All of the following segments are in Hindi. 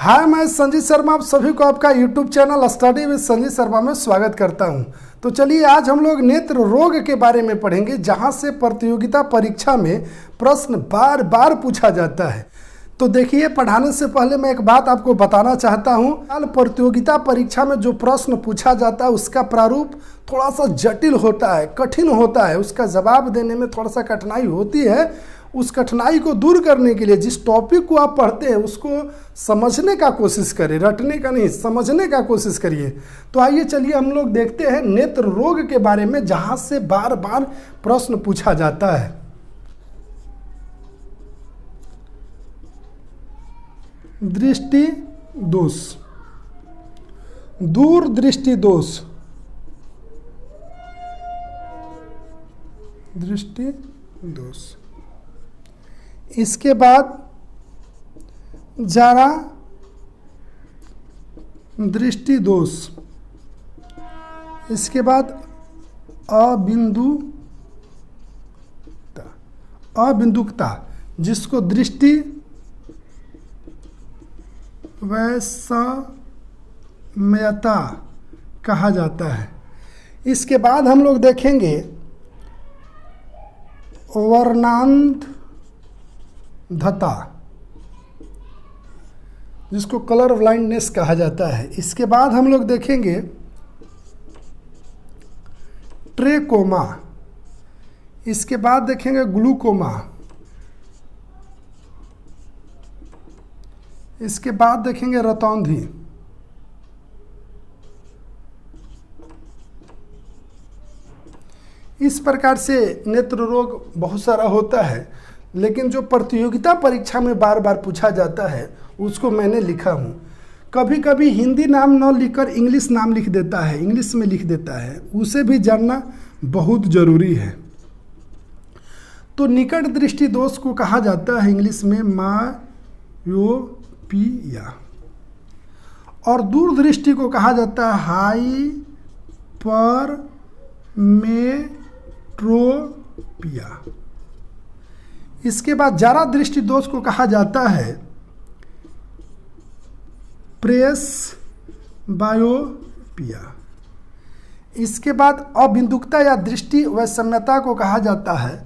हाय, मैं संजीत शर्मा आप सभी को आपका YouTube channel study with Sanjeet Sharma में स्वागत करता हूं। तो चलिए आज हम लोग नेत्र रोग के बारे में पढ़ेंगे, जहां से प्रतियोगिता परीक्षा में प्रश्न बार बार पूछा जाता है। तो देखिए, पढ़ाने से पहले मैं एक बात आपको बताना चाहता हूं। हाल प्रतियोगिता परीक्षा में जो प्रश्न पूछा जाता है उसका प्रारूप थोड़ा सा जटिल होता है, कठिन होता है। उसका जवाब देने में थोड़ा सा कठिनाई होती है। उस कठिनाई को दूर करने के लिए जिस टॉपिक को आप पढ़ते हैं उसको समझने का कोशिश करें, रटने का नहीं, समझने का कोशिश करिए। तो आइए चलिए हम लोग देखते हैं नेत्र रोग के बारे में, जहां से बार बार प्रश्न पूछा जाता है। दृष्टि दोष, दूर दृष्टि दोष, दृष्टि दोष। इसके बाद जारा दृष्टि दोष, इसके बाद अबिंदुकता, जिसको दृष्टि वैषम्यता कहा जाता है। इसके बाद हम लोग देखेंगे वर्णांधता, जिसको कलर ब्लाइंडनेस कहा जाता है। इसके बाद हम लोग देखेंगे ट्रेकोमा, इसके बाद देखेंगे ग्लूकोमा, इसके बाद देखेंगे रतौंधी, इस प्रकार से नेत्र रोग बहुत सारा होता है, लेकिन जो प्रतियोगिता परीक्षा में बार बार पूछा जाता है उसको मैंने लिखा हूँ। कभी कभी हिंदी नाम न लिखकर इंग्लिश नाम लिख देता है, इंग्लिश में लिख देता है, उसे भी जानना बहुत ज़रूरी है। तो निकट दृष्टि दोष को कहा जाता है इंग्लिश में मायोपिया, और दूर दृष्टि को कहा जाता है हाइपरमेट्रोपिया। इसके बाद जारा दृष्टि दोष को कहा जाता है प्रेसबायोपिया। इसके बाद अबिंदुकता या दृष्टि वैषम्यता को कहा जाता है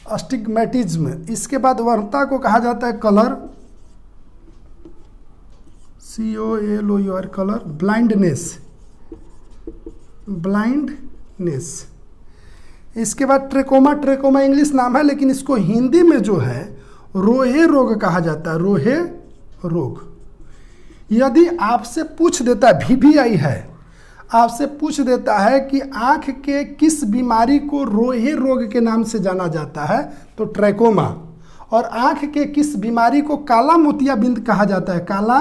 अस्टिग्मैटिज्म। इसके बाद वर्णता को कहा जाता है कलर, COLOR, कलर ब्लाइंडनेस। इसके बाद ट्रेकोमा इंग्लिश नाम है, लेकिन इसको हिंदी में जो है रोहे रोग कहा जाता है, रोहे रोग। यदि आपसे पूछ देता है, VVI है, आपसे पूछ देता है कि आंख के किस बीमारी को रोहे रोग के नाम से जाना जाता है, तो ट्रेकोमा। और आंख के किस बीमारी को काला मोतियाबिंद कहा जाता है, काला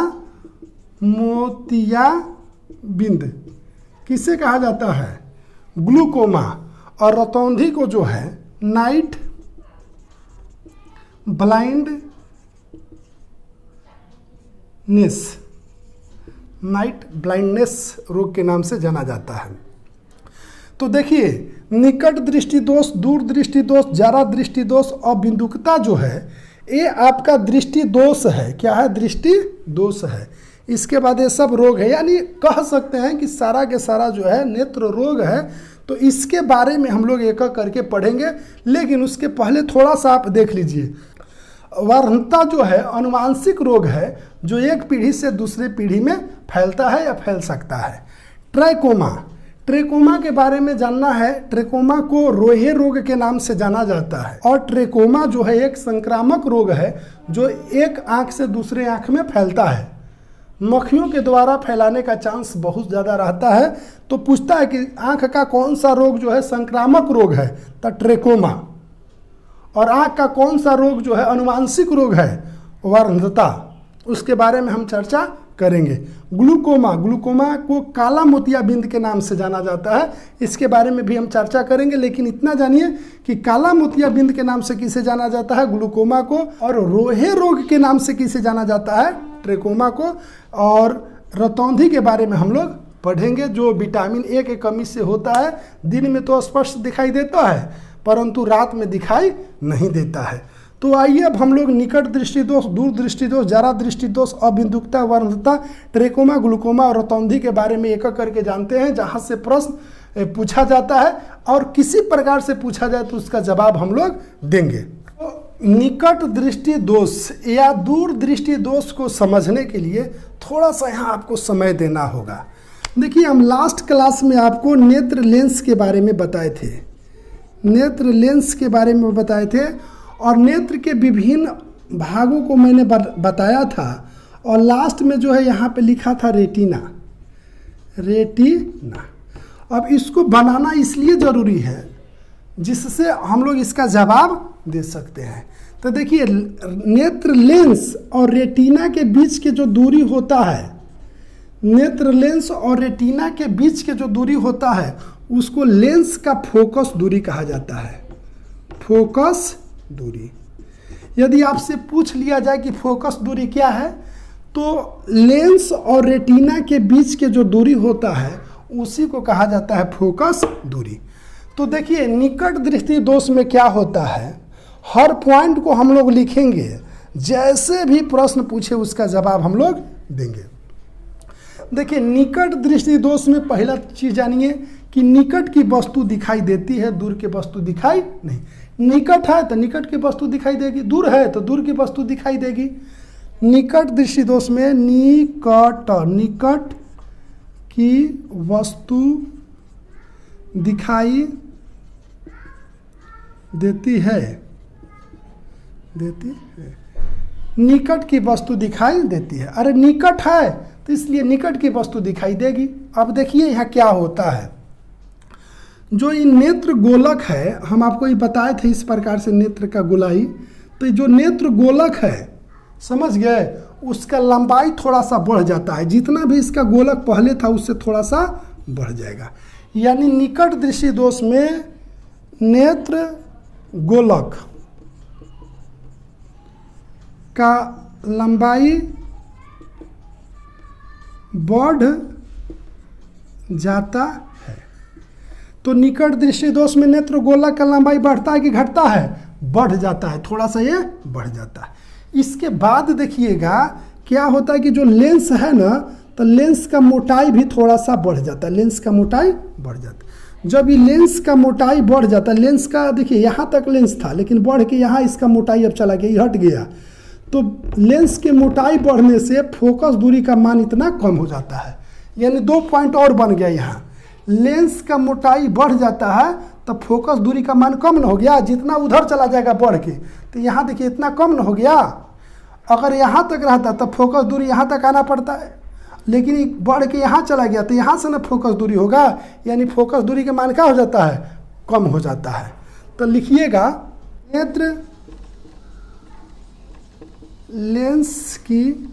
मोतियाबिंद किसे कहा जाता है, ग्लूकोमा। और रतौंधी को जो है नाइट ब्लाइंडनेस रोग के नाम से जाना जाता है। तो देखिए, निकट दृष्टि दोष, दूर दृष्टि दोष, जारा दृष्टि दोष, अबिंदुकता जो है ये आपका दृष्टि दोष है। क्या है? दृष्टि दोष है। इसके बाद ये सब रोग है, यानी कह सकते हैं कि सारा के सारा जो है नेत्र रोग है। तो इसके बारे में हम लोग एक एक करके पढ़ेंगे, लेकिन उसके पहले थोड़ा सा आप देख लीजिए। वर्णता जो है अनुवांशिक रोग है, जो एक पीढ़ी से दूसरी पीढ़ी में फैलता है या फैल सकता है। ट्रेकोमा के बारे में जानना है। ट्रेकोमा को रोहे रोग के नाम से जाना जाता है, और ट्रेकोमा जो है एक संक्रामक रोग है जो एक आंख से दूसरे आंख में फैलता है। मक्खियों के द्वारा फैलाने का चांस बहुत ज़्यादा रहता है। तो पूछता है कि आंख का कौन सा रोग जो है संक्रामक रोग है, तो ट्रेकोमा। और आंख का कौन सा रोग जो है अनुवांशिक रोग है, वर्णता। उसके बारे में हम चर्चा करेंगे। ग्लूकोमा को काला मोतियाबिंद के नाम से जाना जाता है, इसके बारे में भी हम चर्चा करेंगे। लेकिन इतना जानिए कि काला मोतियाबिंद के नाम से किसे जाना जाता है, ग्लूकोमा को, और रोहे रोग के नाम से किसे जाना जाता है, ट्रेकोमा को। और रतौंधी के बारे में हम लोग पढ़ेंगे, जो विटामिन ए के कमी से होता है। दिन में तो स्पष्ट दिखाई देता है, परंतु रात में दिखाई नहीं देता है। तो आइए अब हम लोग निकट दृष्टि दोष, दूर दृष्टि दोष, जरा दृष्टि दोष, अबिंदुकता, वर्णता, ट्रेकोमा, ग्लूकोमा और रतौंधी के बारे में एक एक करके जानते हैं, जहाँ से प्रश्न पूछा जाता है और किसी प्रकार से पूछा जाए तो उसका जवाब हम लोग देंगे। तो निकट दृष्टि दोष या दूर दृष्टि दोष को समझने के लिए थोड़ा सा यहाँ आपको समय देना होगा। देखिए, हम लास्ट क्लास में आपको नेत्र लेंस के बारे में बताए थे, नेत्र लेंस के बारे में बताए थे और नेत्र के विभिन्न भागों को मैंने बताया था और लास्ट में जो है यहाँ पे लिखा था रेटिना, रेटिना। अब इसको बनाना इसलिए ज़रूरी है जिससे हम लोग इसका जवाब दे सकते हैं। तो देखिए, नेत्र लेंस और रेटिना के बीच के जो दूरी होता है, नेत्र लेंस और रेटिना के बीच के जो दूरी होता है उसको लेंस का फोकस दूरी कहा जाता है, फोकस दूरी। यदि आपसे पूछ लिया जाए कि फोकस दूरी क्या है, तो लेंस और रेटिना के बीच के जो दूरी होता है उसी को कहा जाता है फोकस दूरी। तो देखिए, निकट दृष्टि दोष में क्या होता है, हर पॉइंट को हम लोग लिखेंगे, जैसे भी प्रश्न पूछे उसका जवाब हम लोग देंगे। देखिए, निकट दृष्टि दोष में पहला चीज जानिए कि निकट की वस्तु दिखाई देती है, दूर की वस्तु दिखाई नहीं। निकट है तो निकट की वस्तु दिखाई देगी, दूर है तो दूर की वस्तु दिखाई देगी। निकट दृष्टि दोष में निकट की वस्तु दिखाई देती है, निकट की वस्तु दिखाई देती है। अरे निकट है तो इसलिए निकट की वस्तु दिखाई देगी। अब देखिए यहाँ क्या होता है, जो ये नेत्र गोलक है, हम आपको ये बताए थे इस प्रकार से नेत्र का गोलाई। तो जो नेत्र गोलक है, समझ गए, उसका लंबाई थोड़ा सा बढ़ जाता है, जितना भी इसका गोलक पहले था उससे थोड़ा सा बढ़ जाएगा। यानी निकट दृष्टि दोष में नेत्र गोलक का लंबाई बढ़ जाता है। तो निकट दृष्टि दोष में नेत्र गोलक का लंबाई बढ़ता है कि घटता है? बढ़ जाता है, थोड़ा सा ये बढ़ जाता है। इसके बाद देखिएगा क्या होता है कि जो लेंस है ना, तो लेंस का मोटाई भी थोड़ा सा बढ़ जाता है, लेंस का मोटाई बढ़ जाता है। जब ये लेंस का मोटाई बढ़ जाता है, लेंस का देखिए यहाँ तक लेंस था लेकिन बढ़ के यहाँ इसका मोटाई अब चला गया, ये हट गया। तो लेंस के मोटाई बढ़ने से फोकस दूरी का मान इतना कम हो जाता है, यानी 2 पॉइंट और बन गया। यहाँ लेंस का मोटाई बढ़ जाता है तो फोकस दूरी का मान कम न हो गया, जितना उधर चला जाएगा बढ़ के, तो यहाँ देखिए इतना कम न हो गया। अगर यहाँ तक रहता तो फोकस दूरी यहाँ तक आना पड़ता है, लेकिन बढ़ के यहाँ चला गया तो यहाँ से ना फोकस दूरी होगा, यानी फोकस दूरी का मान क्या हो जाता है? कम हो जाता है। तो लिखिएगा, नेत्र लेंस की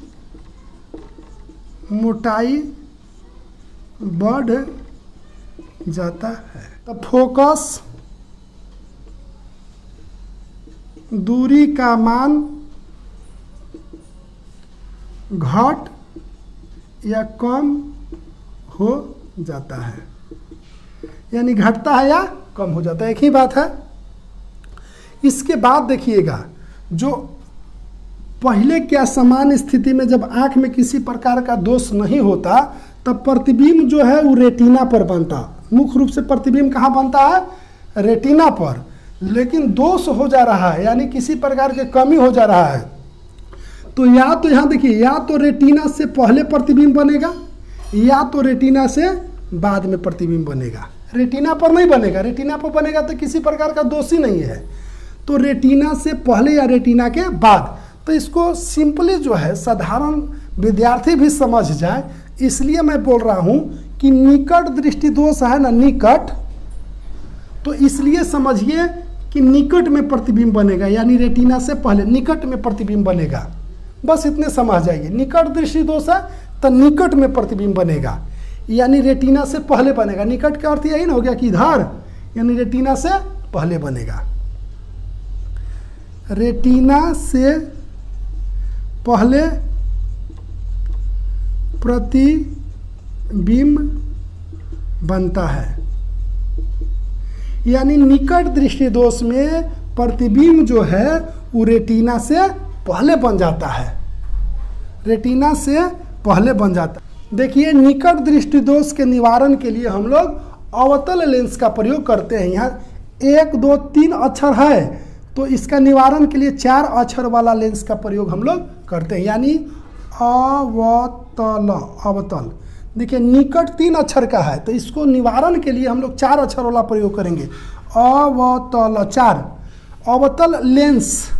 मोटाई बढ़ जाता है तो फोकस दूरी का मान घट या कम हो जाता है, यानी घटता है या कम हो जाता है, एक ही बात है। इसके बाद देखिएगा, जो पहले क्या समान स्थिति में जब आंख में किसी प्रकार का दोष नहीं होता तब प्रतिबिंब जो है वो रेटिना पर बनता, मुख्य रूप से प्रतिबिंब कहाँ बनता है? रेटिना पर। लेकिन दोष हो जा रहा है, यानी किसी प्रकार के कमी हो जा रहा है, तो या तो यहाँ देखिए, या तो रेटिना से पहले प्रतिबिंब बनेगा या तो रेटिना से बाद में प्रतिबिंब बनेगा। रेटिना पर नहीं बनेगा, रेटिना पर बनेगा तो किसी प्रकार का दोष ही नहीं है। तो रेटिना से पहले या रेटिना के बाद। तो इसको सिंपली जो है साधारण विद्यार्थी भी समझ जाए, इसलिए मैं बोल रहा हूँ कि निकट दृष्टि दोष है ना, निकट, तो इसलिए समझिए कि निकट में प्रतिबिंब बनेगा, यानी रेटिना से पहले निकट में प्रतिबिंब बनेगा। बस इतने समझ जाइए, निकट दृष्टि दोष है तो निकट में प्रतिबिंब बनेगा, यानी रेटिना से पहले बनेगा। निकट का अर्थ यही ना हो गया कि इधर, यानी रेटिना से पहले बनेगा। रेटिना से पहले प्रतिबिंब बनता है, यानी निकट दृष्टि दोष में प्रतिबिंब जो है वो रेटिना से पहले बन जाता है, रेटिना से पहले बन जाता है। देखिए निकट दृष्टि दोष के निवारण के लिए हम लोग अवतल लेंस का प्रयोग करते हैं। यहाँ 1 2 3 अक्षर है तो इसका निवारण के लिए 4 अक्षर वाला लेंस का प्रयोग हम लोग करते हैं, यानी अवतल। अवतल देखिए निकट 3 अक्षर का है तो इसको निवारण के लिए हम लोग 4 अक्षर वाला प्रयोग करेंगे, अवतल 4। अवतल लेंस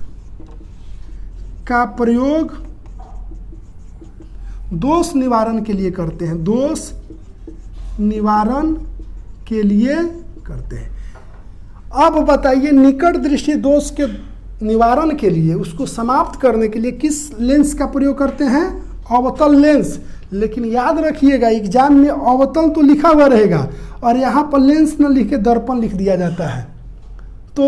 का प्रयोग दोष निवारण के लिए करते हैं, दोष निवारण के लिए करते हैं। अब बताइए निकट दृष्टि दोष के निवारण के लिए, उसको समाप्त करने के लिए किस लेंस का प्रयोग करते हैं? अवतल लेंस। लेकिन याद रखिएगा एग्जाम में अवतल तो लिखा हुआ रहेगा और यहाँ पर लेंस न लिख के दर्पण लिख दिया जाता है तो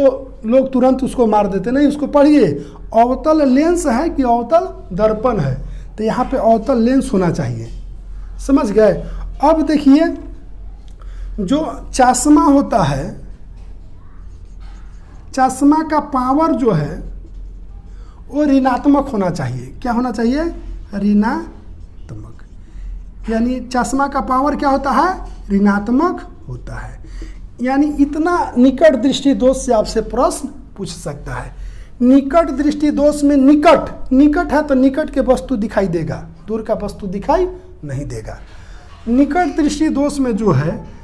लोग तुरंत उसको मार देते, नहीं उसको पढ़िए, अवतल लेंस है कि अवतल दर्पण है, तो यहाँ पे अवतल लेंस होना चाहिए, समझ गए। अब देखिए जो चश्मा होता है, चश्मा का पावर जो है वो ऋणात्मक होना चाहिए। क्या होना चाहिए? ऋणात्मक। यानी चश्मा का पावर क्या होता है? ऋणात्मक होता है। यानी इतना निकट दृष्टि दोष से आपसे प्रश्न पूछ सकता है। निकट दृष्टि दोष में निकट है तो निकट के वस्तु दिखाई देगा, दूर का वस्तु दिखाई नहीं देगा। निकट दृष्टि दोष में जो है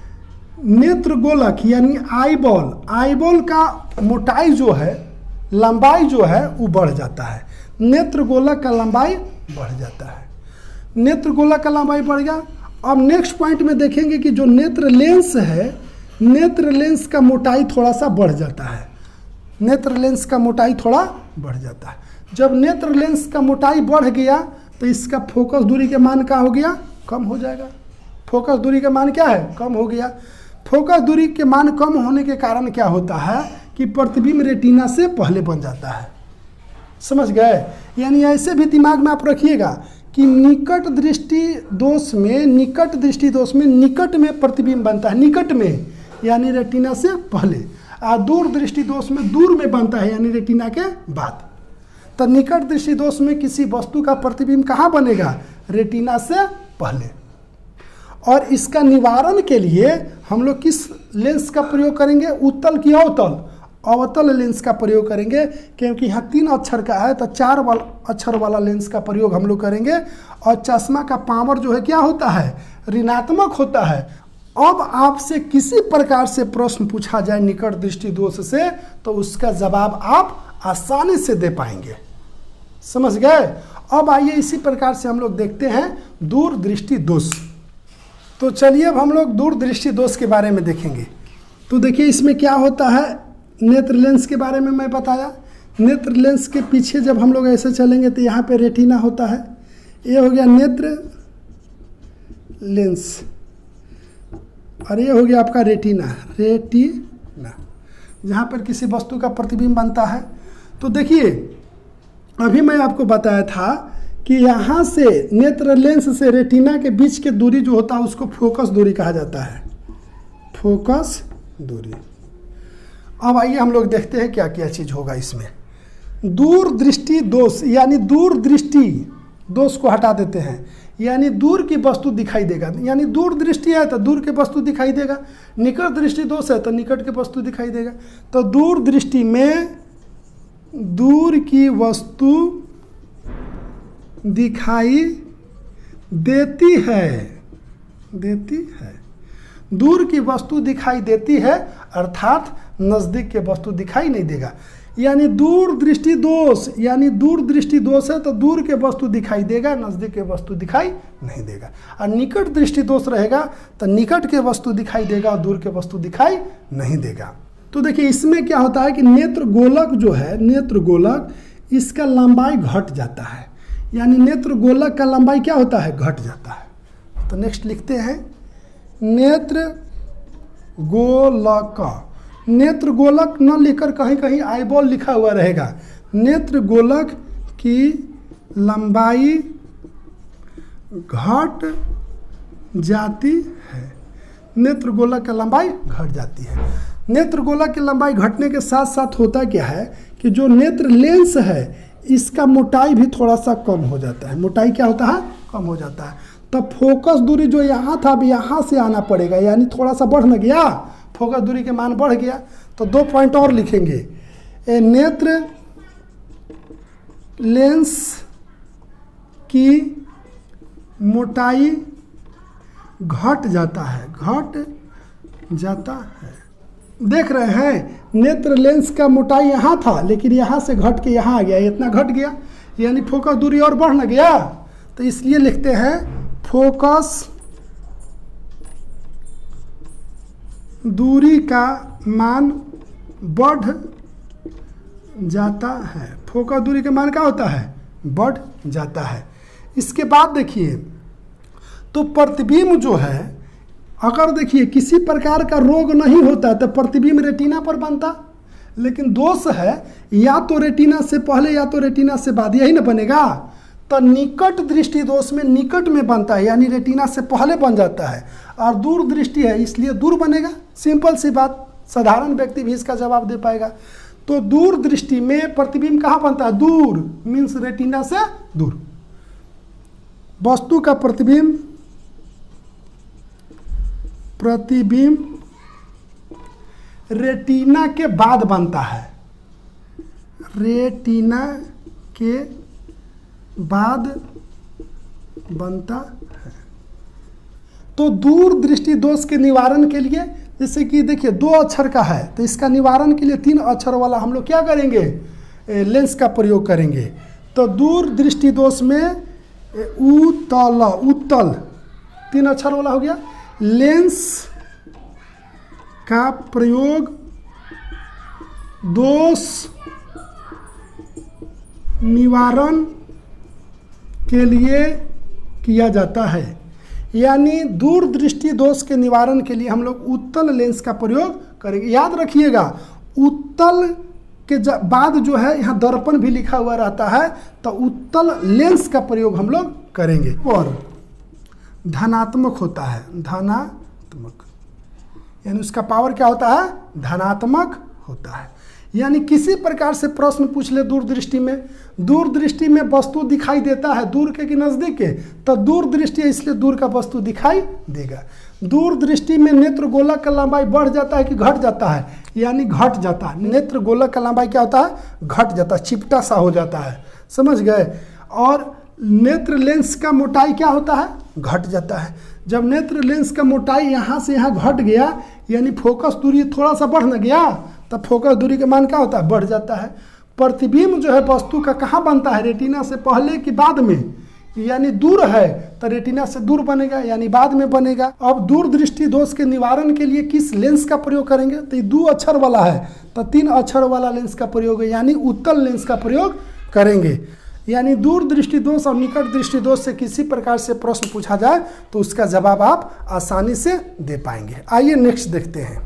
नेत्र गोलक यानी आईबॉल का मोटाई जो है, लंबाई जो है वो बढ़ जाता है। नेत्र गोलक का लंबाई बढ़ जाता है, नेत्र गोलक का लंबाई बढ़ गया। अब नेक्स्ट पॉइंट में देखेंगे कि जो नेत्र लेंस है, नेत्र लेंस का मोटाई थोड़ा सा बढ़ जाता है, नेत्र लेंस का मोटाई थोड़ा बढ़ जाता है। जब नेत्र लेंस का मोटाई बढ़ गया तो इसका फोकस दूरी के मान क्या हो गया? कम हो जाएगा। फोकस दूरी का मान क्या है? कम हो गया। फोकस दूरी के मान कम होने के कारण क्या होता है कि प्रतिबिंब रेटिना से पहले बन जाता है, समझ गए। यानी ऐसे भी दिमाग में आप रखिएगा कि निकट दृष्टि दोष में निकट में प्रतिबिंब बनता है, निकट में यानी रेटिना से पहले, और दूर दृष्टि दोष में दूर में बनता है यानी रेटिना के बाद। तो निकट दृष्टि दोष में किसी वस्तु का प्रतिबिंब कहाँ बनेगा? रेटिना से पहले। और इसका निवारण के लिए हम लोग किस लेंस का प्रयोग करेंगे? उत्तल की अवतल? अवतल लेंस का प्रयोग करेंगे, क्योंकि यहाँ 3 अक्षर का है तो 4 अक्षर वाला लेंस का प्रयोग हम लोग करेंगे। और चश्मा का पावर जो है क्या होता है? ऋणात्मक होता है। अब आपसे किसी प्रकार से प्रश्न पूछा जाए निकट दृष्टि दोष से तो उसका जवाब आप आसानी से दे पाएंगे, समझ गए। अब आइए इसी प्रकार से हम लोग देखते हैं दूर दृष्टि दोष। तो चलिए अब हम लोग दूर दृष्टि दोष के बारे में देखेंगे। तो देखिए इसमें क्या होता है, नेत्र लेंस के बारे में मैं बताया। नेत्र लेंस के पीछे जब हम लोग ऐसे चलेंगे तो यहाँ पे रेटिना होता है, ये हो गया नेत्र लेंस और ये हो गया आपका रेटिना, जहाँ पर किसी वस्तु का प्रतिबिंब बनता है। तो देखिए अभी मैं आपको बताया था कि यहाँ से नेत्र लेंस से रेटिना के बीच के दूरी जो होता है उसको फोकस दूरी कहा जाता है, फोकस दूरी। अब आइए हम लोग देखते हैं क्या क्या चीज़ होगा इसमें। दूर दृष्टि दोष यानी दूर दृष्टि दोष को हटा देते हैं, यानी दूर की वस्तु दिखाई देगा। यानी दूर दृष्टि है तो दूर के वस्तु दिखाई देगा, निकट दृष्टि दोष है तो निकट के वस्तु दिखाई देगा। तो दूर दृष्टि में दूर की वस्तु दिखाई देती है, दूर की वस्तु दिखाई देती है अर्थात नज़दीक के वस्तु दिखाई नहीं देगा। यानी दूर दृष्टि दोष, यानी दूर दृष्टि दोष है तो दूर के वस्तु दिखाई देगा, नज़दीक के वस्तु दिखाई नहीं देगा। और निकट दृष्टि दोष रहेगा तो निकट के वस्तु दिखाई देगा और दूर के वस्तु दिखाई नहीं देगा। तो देखिए इसमें क्या होता है कि नेत्र गोलक जो है, नेत्र गोलक इसका लंबाई घट जाता है, यानी नेत्र गोलक का लंबाई क्या होता है? घट जाता है। तो नेक्स्ट लिखते हैं नेत्र गोलक। नेत्र गोलक न लिखकर कहीं कहीं आईबॉल लिखा हुआ रहेगा। नेत्र गोलक की लंबाई घट जाती है, नेत्र गोलक की लंबाई घट जाती है। नेत्र गोला की लंबाई घटने के साथ साथ होता क्या है कि जो नेत्र लेंस है इसका मोटाई भी थोड़ा सा कम हो जाता है। मोटाई क्या होता है? कम हो जाता है। तब फोकस दूरी जो यहाँ था अब यहाँ से आना पड़ेगा, यानी थोड़ा सा बढ़ न गया, फोकस दूरी के मान बढ़ गया। तो 2 पॉइंट और लिखेंगे। नेत्र लेंस की मोटाई घट जाता है, घट जाता है। देख रहे हैं नेत्र लेंस का मोटाई यहाँ था लेकिन यहाँ से घट के यहाँ आ गया, इतना घट गया, यानी फोकस दूरी और बढ़ न गया। तो इसलिए लिखते हैं फोकस दूरी का मान बढ़ जाता है। फोकस दूरी का मान क्या होता है? बढ़ जाता है। इसके बाद देखिए तो प्रतिबिंब जो है, अगर देखिए किसी प्रकार का रोग नहीं होता तो प्रतिबिंब रेटिना पर बनता, लेकिन दोष है या तो रेटिना से पहले या तो रेटिना से बाद, यही ना बनेगा। तो निकट दृष्टि दोष में निकट में बनता है, यानी रेटिना से पहले बन जाता है, और दूर दृष्टि है इसलिए दूर बनेगा। सिंपल सी बात, साधारण व्यक्ति भी इसका जवाब दे पाएगा। तो दूर दृष्टि में प्रतिबिंब कहाँ बनता है? दूर, मीन्स रेटिना से दूर। वस्तु का प्रतिबिंब रेटिना के बाद बनता है, रेटिना के बाद बनता है। तो दूर दृष्टि दोष के निवारण के लिए, जैसे कि देखिए 2 अक्षर का है तो इसका निवारण के लिए 3 अक्षर वाला हम लोग क्या करेंगे? लेंस का प्रयोग करेंगे। तो दूर दृष्टि दोष में उत्तल 3 अक्षर वाला हो गया। लेंस का प्रयोग दोष निवारण के लिए किया जाता है, यानी दूर दृष्टि दोष के निवारण के लिए हम लोग उत्तल लेंस का प्रयोग करेंगे। याद रखिएगा उत्तल के बाद जो है यहाँ दर्पण भी लिखा हुआ रहता है, तो उत्तल लेंस का प्रयोग हम लोग करेंगे। और धनात्मक होता है, धनात्मक, यानी उसका पावर क्या होता है? धनात्मक होता है। यानी किसी प्रकार से प्रश्न पूछ ले दूर दृष्टि में वस्तु दिखाई देता है दूर के कि नज़दीक के, तो दूर दृष्टि है इसलिए दूर का वस्तु दिखाई देगा। दूर दृष्टि में नेत्र गोलक का लंबाई बढ़ जाता है कि घट जाता है? यानी घट जाता है। नेत्र गोलक का लंबाई क्या होता है? घट जाता है, चिपटा सा हो जाता है, समझ गए। और नेत्र लेंस का मोटाई क्या होता है? घट जाता है। जब नेत्र लेंस का मोटाई यहाँ से यहाँ घट गया, यानी फोकस दूरी थोड़ा सा बढ़ न गया, तब फोकस दूरी का मान क्या होता है? बढ़ जाता है। प्रतिबिंब जो है वस्तु का कहाँ बनता है? रेटिना से पहले कि बाद में? यानी दूर है तो रेटिना से दूर बनेगा, यानी बाद में बनेगा। अब दूर दृष्टि दोष के निवारण के लिए किस लेंस का प्रयोग करेंगे? तो 2 अक्षर वाला है तो 3 अक्षर वाला लेंस का प्रयोग है, यानी उत्तल लेंस का प्रयोग करेंगे। यानी दूर दृष्टि दोष और निकट दृष्टि दोष से किसी प्रकार से प्रश्न पूछा जाए तो उसका जवाब आप आसानी से दे पाएंगे। आइए नेक्स्ट देखते हैं।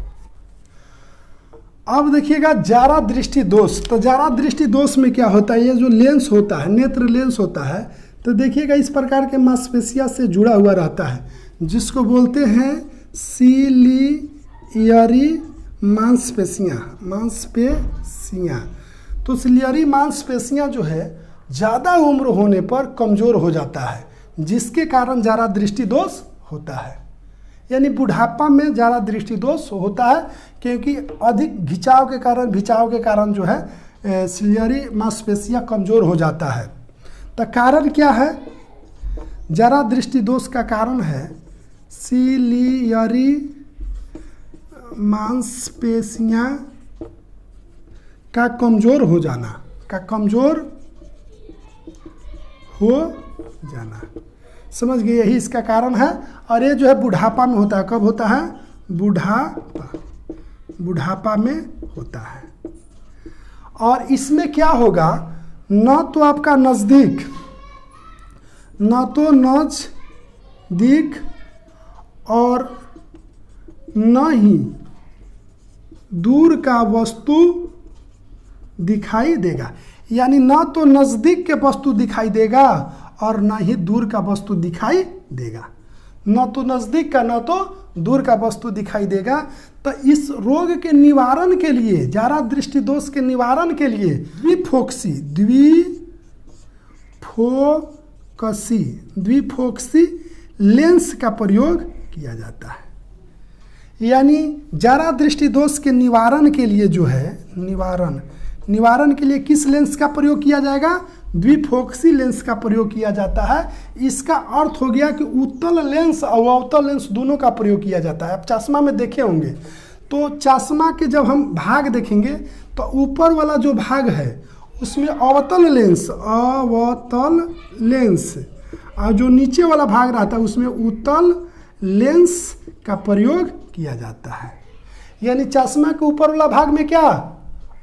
अब देखिएगा जारा दृष्टि दोष। तो जारा दृष्टि दोष में क्या होता है? ये जो लेंस होता है, नेत्र लेंस होता है, तो देखिएगा इस प्रकार के मांसपेशिया से जुड़ा हुआ रहता है, जिसको बोलते हैं सिलियरी मांसपेशियाँ। तो सिलियरी मांसपेशियाँ जो है ज़्यादा उम्र होने पर कमज़ोर हो जाता है, जिसके कारण जारा दृष्टि दोष होता है। यानी बुढ़ापा में जारा दृष्टि दोष होता है, क्योंकि अधिक खिंचाव के कारण जो है सिलियरी मांसपेशियाँ कमज़ोर हो जाता है। तो कारण क्या है? जारा दृष्टि दोष का कारण है सिलियरी मांसपेशियाँ का कमज़ोर हो जाना, समझ गए? यही इसका कारण है। और ये जो है बुढ़ापा में होता है। कब होता है? बुढ़ापा में होता है। और इसमें क्या होगा? न तो आपका नज़दीक और न ही दूर का वस्तु दिखाई देगा। यानी न तो नज़दीक के वस्तु दिखाई देगा और न ही दूर का वस्तु दिखाई देगा। न तो नज़दीक का न तो दूर का वस्तु दिखाई देगा। तो इस रोग के निवारण के लिए, जारा दृष्टि दोष के निवारण के लिए द्विफोक्सी लेंस का प्रयोग किया जाता है। यानी जारा दृष्टि दोष के निवारण के लिए जो है, निवारण के लिए किस लेंस का प्रयोग किया जाएगा? द्विफोक्सी लेंस का प्रयोग किया जाता है। इसका अर्थ हो गया कि उत्तल लेंस और अवतल लेंस दोनों का प्रयोग किया जाता है। आप चश्मा में देखे होंगे तो चश्मा के जब हम भाग देखेंगे तो ऊपर वाला जो भाग है उसमें अवतल लेंस और जो नीचे वाला भाग रहता है उसमें उत्तल लेंस का प्रयोग किया जाता है। यानी चश्मा के ऊपर वाला भाग में क्या?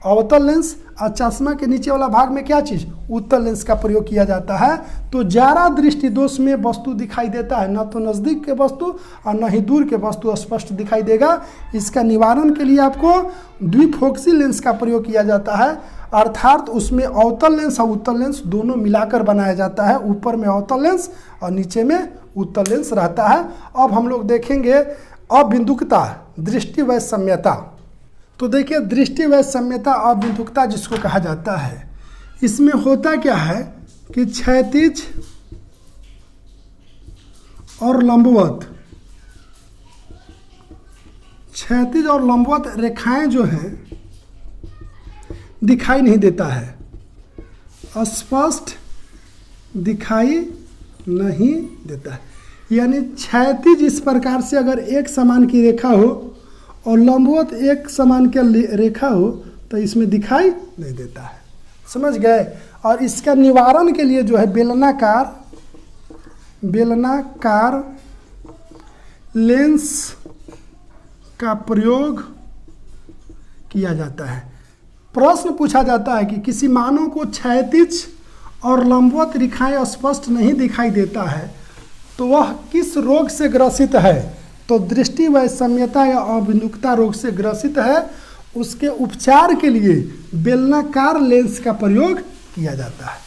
अवतल लेंस, और चश्मा के नीचे वाला भाग में क्या चीज़? उत्तल लेंस का प्रयोग किया जाता है। तो जारा दृष्टि दोष में वस्तु दिखाई देता है, न तो नज़दीक के वस्तु और न ही दूर के वस्तु स्पष्ट दिखाई देगा। इसका निवारण के लिए आपको द्विफोक्सी लेंस का प्रयोग किया जाता है, अर्थात उसमें अवतल लेंस और उत्तल लेंस दोनों मिलाकर बनाया जाता है। ऊपर में अवतल लेंस और नीचे में उत्तल लेंस रहता है। अब हम लोग देखेंगे अबिंदुकता, दृष्टि वैषम्यता। तो देखिए, दृष्टि वैषम्यता अबिंदुकता जिसको कहा जाता है, इसमें होता क्या है कि क्षैतिज और लंबवत रेखाएं जो हैं दिखाई नहीं देता है, स्पष्ट दिखाई नहीं देता है। यानी क्षैतिज इस प्रकार से अगर एक समान की रेखा हो और लंबवत एक समान की रेखा हो तो इसमें दिखाई नहीं देता है। समझ गए? और इसका निवारण के लिए जो है बेलनाकार लेंस का प्रयोग किया जाता है। प्रश्न पूछा जाता है कि किसी मानव को क्षैतिज और लंबवत रेखाएं स्पष्ट नहीं दिखाई देता है तो वह किस रोग से ग्रसित है? तो दृष्टि वैषम्यता या अबिंदुकता रोग से ग्रसित है। उसके उपचार के लिए बेलनाकार लेंस का प्रयोग किया जाता है।